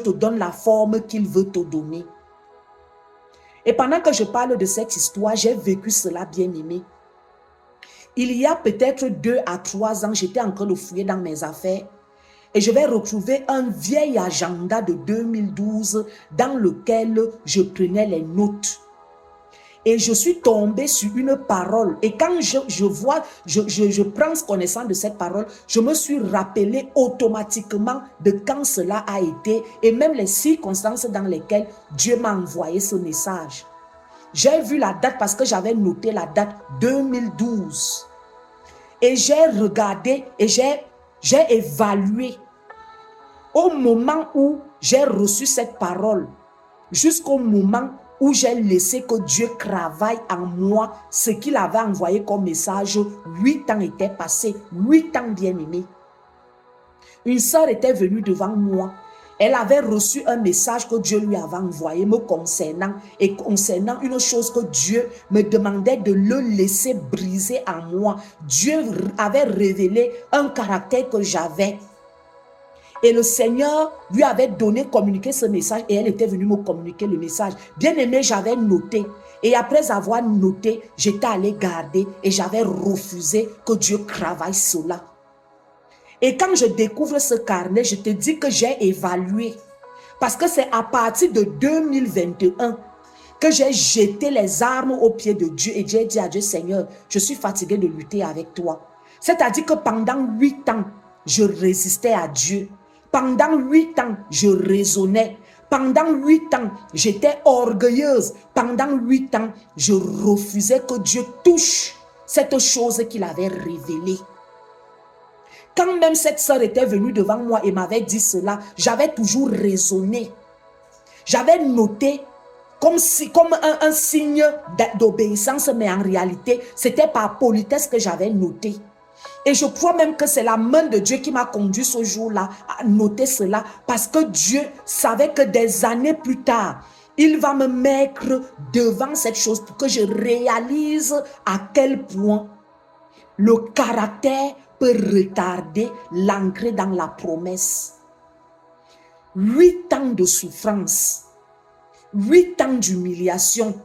te donne la forme qu'il veut te donner. Et pendant que je parle de cette histoire, j'ai vécu cela, bien-aimé. Il y a peut-être 2 à 3 ans, j'étais en train de fouiller dans mes affaires et je vais retrouver un vieil agenda de 2012 dans lequel je prenais les notes. Et je suis tombée sur une parole. Et quand je prends connaissance de cette parole, je me suis rappelé automatiquement de quand cela a été et même les circonstances dans lesquelles Dieu m'a envoyé ce message. J'ai vu la date parce que j'avais noté la date 2012. Et j'ai regardé et j'ai évalué au moment où j'ai reçu cette parole, jusqu'au moment où j'ai laissé que Dieu travaille en moi, ce qu'il avait envoyé comme message. 8 ans étaient passés, 8 ans, bien-aimés. Une sœur était venue devant moi. Elle avait reçu un message que Dieu lui avait envoyé me concernant et concernant une chose que Dieu me demandait de le laisser briser en moi. Dieu avait révélé un caractère que j'avais. Et le Seigneur lui avait communiqué ce message et elle était venue me communiquer le message. Bien aimé, j'avais noté. Et après avoir noté, j'étais allé garder et j'avais refusé que Dieu travaille cela. Et quand je découvre ce carnet, je te dis que j'ai évalué. Parce que c'est à partir de 2021 que j'ai jeté les armes aux pieds de Dieu et j'ai dit à Dieu, Seigneur, je suis fatigué de lutter avec toi. C'est-à-dire que pendant 8 ans, je résistais à Dieu. Pendant 8 ans, je raisonnais. Pendant 8 ans, j'étais orgueilleuse. Pendant 8 ans, je refusais que Dieu touche cette chose qu'il avait révélée. Quand même cette sœur était venue devant moi et m'avait dit cela, j'avais toujours raisonné. J'avais noté comme un signe d'obéissance, mais en réalité, c'était par politesse que j'avais noté. Et je crois même que c'est la main de Dieu qui m'a conduit ce jour-là à noter cela, parce que Dieu savait que des années plus tard, il va me mettre devant cette chose pour que je réalise à quel point le caractère peut retarder l'ancrer dans la promesse. 8 ans de souffrance, 8 ans d'humiliation,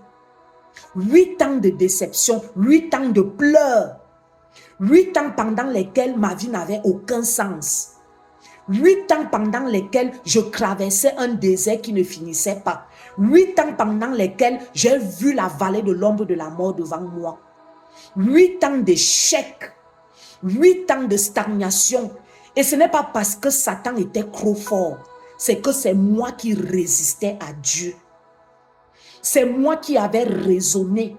8 ans de déception, 8 ans de pleurs, 8 ans pendant lesquels ma vie n'avait aucun sens. 8 ans pendant lesquels je traversais un désert qui ne finissait pas. 8 ans pendant lesquels j'ai vu la vallée de l'ombre de la mort devant moi. 8 ans d'échecs. 8 ans de stagnation. Et ce n'est pas parce que Satan était trop fort. C'est que c'est moi qui résistais à Dieu. C'est moi qui avais raisonné.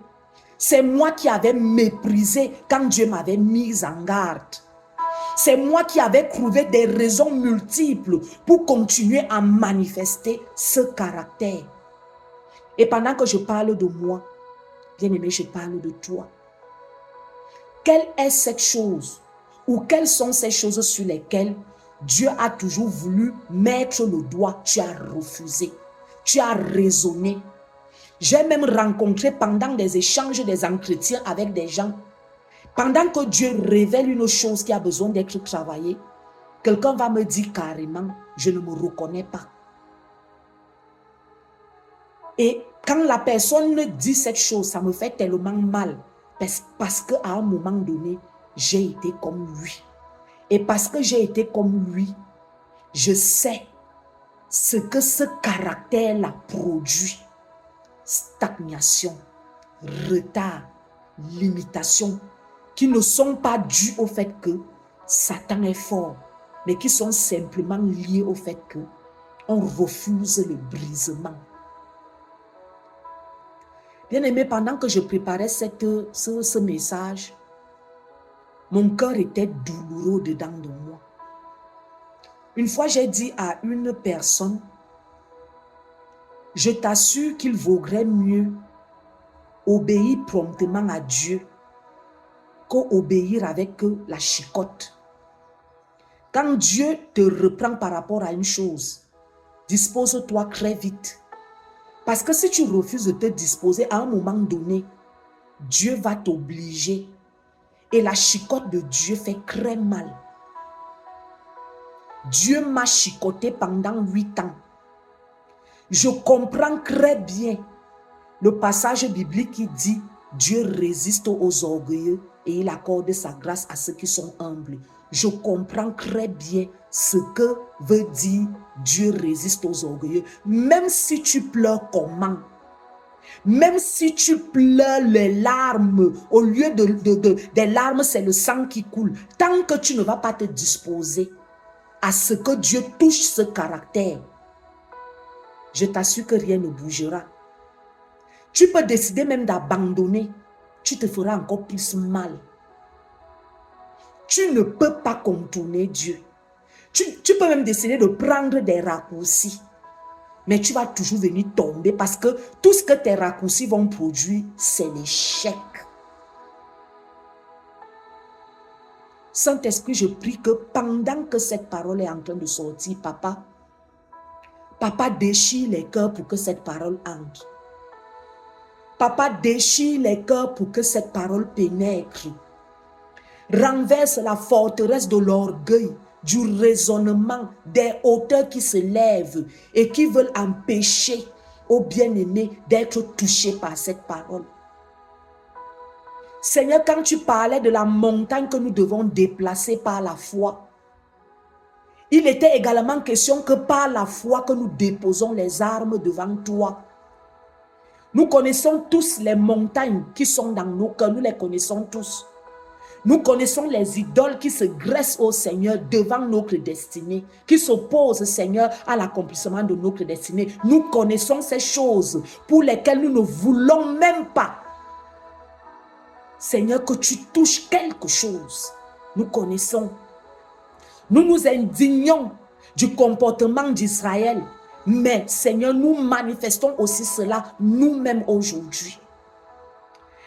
C'est moi qui avais méprisé quand Dieu m'avait mise en garde. C'est moi qui avais trouvé des raisons multiples pour continuer à manifester ce caractère. Et pendant que je parle de moi, bien-aimé, je parle de toi. Quelle est cette chose ou quelles sont ces choses sur lesquelles Dieu a toujours voulu mettre le doigt? Tu as refusé, tu as raisonné. J'ai même rencontré pendant des échanges, des entretiens avec des gens, pendant que Dieu révèle une chose qui a besoin d'être travaillée, quelqu'un va me dire carrément, je ne me reconnais pas. Et quand la personne me dit cette chose, ça me fait tellement mal. Parce qu'à un moment donné, j'ai été comme lui. Et parce que j'ai été comme lui, je sais ce que ce caractère-là produit. Stagnation, retard, limitation, qui ne sont pas dus au fait que Satan est fort, mais qui sont simplement liés au fait que on refuse le brisement. Bien-aimé, pendant que je préparais ce message, mon cœur était douloureux dedans de moi. Une fois, j'ai dit à une personne, je t'assure qu'il vaudrait mieux obéir promptement à Dieu qu'obéir avec la chicotte. Quand Dieu te reprend par rapport à une chose, dispose-toi très vite. Parce que si tu refuses de te disposer à un moment donné, Dieu va t'obliger. Et la chicotte de Dieu fait très mal. Dieu m'a chicoté pendant 8 ans. Je comprends très bien le passage biblique qui dit Dieu résiste aux orgueilleux et il accorde sa grâce à ceux qui sont humbles. Je comprends très bien ce que veut dire Dieu résiste aux orgueilleux. Même si tu pleures comment, même si tu pleures les larmes, au lieu des larmes, c'est le sang qui coule. Tant que tu ne vas pas te disposer à ce que Dieu touche ce caractère, je t'assure que rien ne bougera. Tu peux décider même d'abandonner. Tu te feras encore plus mal. Tu ne peux pas contourner Dieu. Tu peux même décider de prendre des raccourcis. Mais tu vas toujours venir tomber parce que tout ce que tes raccourcis vont produire, c'est l'échec. Saint-Esprit, je prie que pendant que cette parole est en train de sortir, Papa déchire les cœurs pour que cette parole entre. Papa déchire les cœurs pour que cette parole pénètre. Renverse la forteresse de l'orgueil, du raisonnement, des hauteurs qui se lèvent et qui veulent empêcher aux bien-aimés d'être touchés par cette parole. Seigneur, quand tu parlais de la montagne que nous devons déplacer par la foi, il était également question que par la foi que nous déposons les armes devant toi. Nous connaissons tous les montagnes qui sont dans nos cœurs, nous les connaissons tous. Nous connaissons les idoles qui se graissent au Seigneur devant notre destinée, qui s'opposent, Seigneur, à l'accomplissement de notre destinée. Nous connaissons ces choses pour lesquelles nous ne voulons même pas. Seigneur, que tu touches quelque chose. Nous connaissons. Nous nous indignons du comportement d'Israël. Mais, Seigneur, nous manifestons aussi cela nous-mêmes aujourd'hui.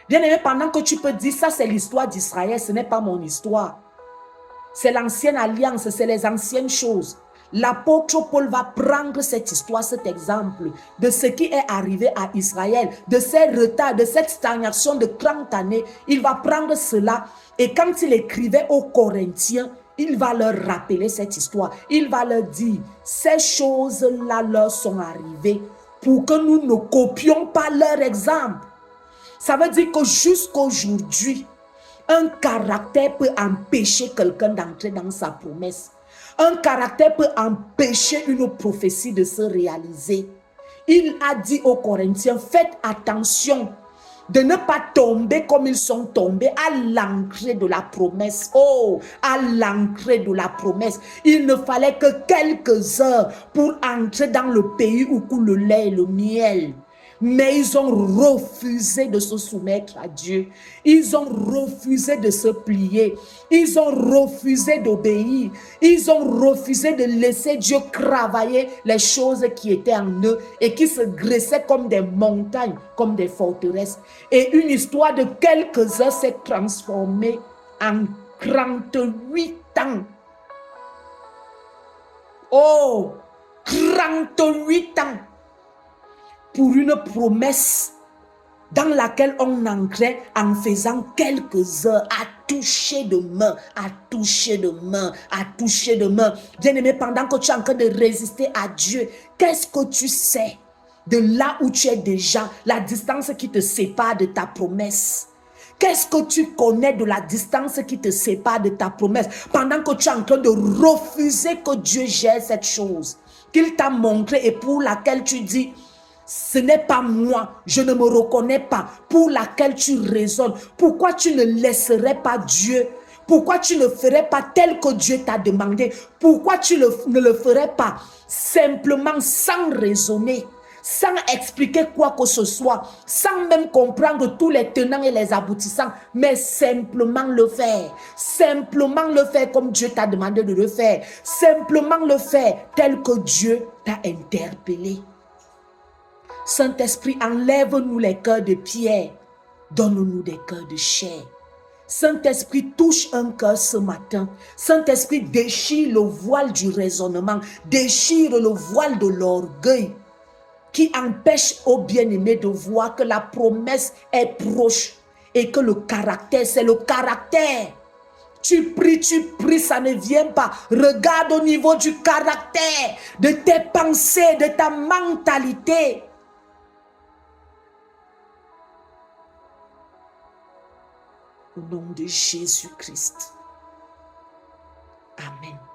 Bien-aimé, pendant que tu peux dire ça, c'est l'histoire d'Israël, ce n'est pas mon histoire. C'est l'ancienne alliance, c'est les anciennes choses. L'apôtre Paul va prendre cette histoire, cet exemple de ce qui est arrivé à Israël, de ces retards, de cette stagnation de 30 années. Il va prendre cela et quand il écrivait aux Corinthiens, il va leur rappeler cette histoire. Il va leur dire, ces choses-là leur sont arrivées pour que nous ne copions pas leur exemple. Ça veut dire que jusqu'aujourd'hui, un caractère peut empêcher quelqu'un d'entrer dans sa promesse. Un caractère peut empêcher une prophétie de se réaliser. Il a dit aux Corinthiens, faites attention de ne pas tomber comme ils sont tombés à l'entrée de la promesse. Oh, à l'entrée de la promesse. Il ne fallait que quelques heures pour entrer dans le pays où coule le lait et le miel. Mais ils ont refusé de se soumettre à Dieu. Ils ont refusé de se plier. Ils ont refusé d'obéir. Ils ont refusé de laisser Dieu travailler les choses qui étaient en eux et qui se graissaient comme des montagnes, comme des forteresses. Et une histoire de quelques heures s'est transformée en 38 ans. Oh, 38 ans. Pour une promesse dans laquelle on entrait en faisant quelques heures à toucher de main, à toucher de main, à toucher de main. Bien-aimé, pendant que tu es en train de résister à Dieu, qu'est-ce que tu sais de là où tu es déjà, la distance qui te sépare de ta promesse? Qu'est-ce que tu connais de la distance qui te sépare de ta promesse pendant que tu es en train de refuser que Dieu gère cette chose qu'il t'a montré et pour laquelle tu dis ce n'est pas moi, je ne me reconnais pas, pour laquelle tu raisonnes. Pourquoi tu ne laisserais pas Dieu? Pourquoi tu ne ferais pas tel que Dieu t'a demandé? Pourquoi tu ne le ferais pas simplement sans raisonner, sans expliquer quoi que ce soit, sans même comprendre tous les tenants et les aboutissants, mais simplement le faire. Simplement le faire comme Dieu t'a demandé de le faire. Simplement le faire tel que Dieu t'a interpellé. Saint-Esprit, enlève-nous les cœurs de pierre, donne-nous des cœurs de chair. Saint-Esprit, touche un cœur ce matin. Saint-Esprit, déchire le voile du raisonnement, déchire le voile de l'orgueil qui empêche aux bien-aimés de voir que la promesse est proche et que le caractère, c'est le caractère. tu pries, ça ne vient pas. Regarde au niveau du caractère, de tes pensées, de ta mentalité. Au nom de Jésus-Christ. Amen.